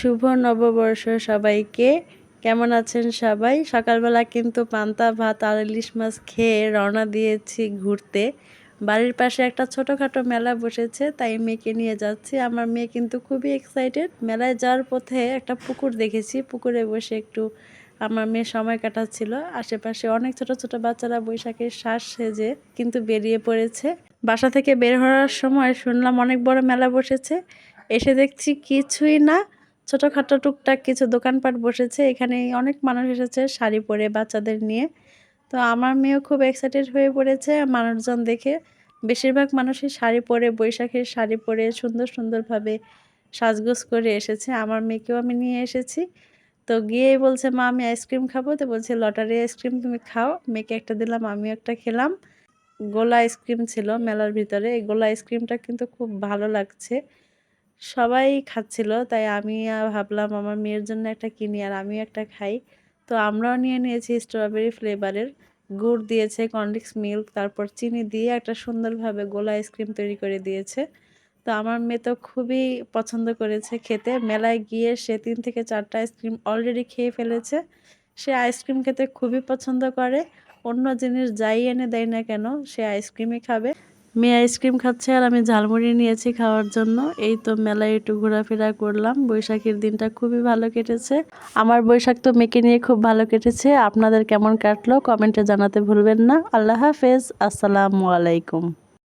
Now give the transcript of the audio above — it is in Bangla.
শুভ নববর্ষ সবাইকে। কেমন আছেন সবাই? সকালবেলা কিন্তু পান্তা ভাত আর ইলিশ মাছ খেয়ে রওনা দিয়েছি ঘুরতে। বাড়ির পাশে একটা ছোটোখাটো মেলা বসেছে, তাই মেয়েকে নিয়ে যাচ্ছি। আমার মেয়ে কিন্তু খুবই এক্সাইটেড। মেলায় যাওয়ার পথে একটা পুকুর দেখেছি, পুকুরে বসে একটু আমার মেয়ে সময় কাটাচ্ছিল। আশেপাশে অনেক ছোট ছোট বাচ্চারা বৈশাখের শ্বাস সেজে কিন্তু বেরিয়ে পড়েছে। বাসা থেকে বের হওয়ার সময় শুনলাম অনেক বড় মেলা বসেছে। এসে দেখছি কিছুই না, ছোটোখাটো টুকটাক কিছু দোকানপাট বসেছে। এখানে অনেক মানুষ এসেছে শাড়ি পরে বাচ্চাদের নিয়ে। তো আমার মেয়েও খুব এক্সাইটেড হয়ে পড়েছে মানুষজন দেখে। বেশিরভাগ মানুষই শাড়ি পরে, বৈশাখের শাড়ি পরে সুন্দর সুন্দরভাবে সাজগোজ করে এসেছে। আমার মেয়েকেও আমি নিয়ে এসেছি। তো গিয়েই বলছে, মা আমি আইসক্রিম খাবো। তো বলছে লটারি আইসক্রিম তুমি খাও। মেয়েকে একটা দিলাম, আমিও একটা খেলাম। গোলা আইসক্রিম ছিল মেলার ভিতরে। এই গোলা আইসক্রিমটা কিন্তু খুব ভালো লাগছে। সবাই খাচ্ছিল, তাই আমি ভাবলাম আমার মেয়ের জন্য একটা কিনি আর আমিও একটা খাই। তো আমরাও নিয়ে নিয়েছি স্ট্রবেরি ফ্লেভারের। গুড় দিয়েছে, কর্নফ্লেক্স মিল্ক, তারপর চিনি দিয়ে একটা সুন্দরভাবে গোলা আইসক্রিম তৈরি করে দিয়েছে। তো আমার মেয়ে তো খুবই পছন্দ করেছে খেতে। মেলায় গিয়ে সে 3 থেকে 4টা আইসক্রিম অলরেডি খেয়ে ফেলেছে। সে আইসক্রিম খেতে খুবই পছন্দ করে। অন্য জিনিস যাই এনে দেয় না কেন, সে আইসক্রিমই খাবে। মেয়ে আইসক্রিম খাচ্ছে আর আমি ঝালমুড়ি নিয়েছি খাওয়ার জন্য। এই তো মেলায় একটু ঘোরাফেরা করলাম। বৈশাখের দিনটা খুবই ভালো কেটেছে। আমার বৈশাখ তো মেয়েকে নিয়ে খুব ভালো কেটেছে। আপনাদের কেমন কাটলো কমেন্টে জানাতে ভুলবেন না। আল্লাহ হাফেজ, আসসালামু আলাইকুম।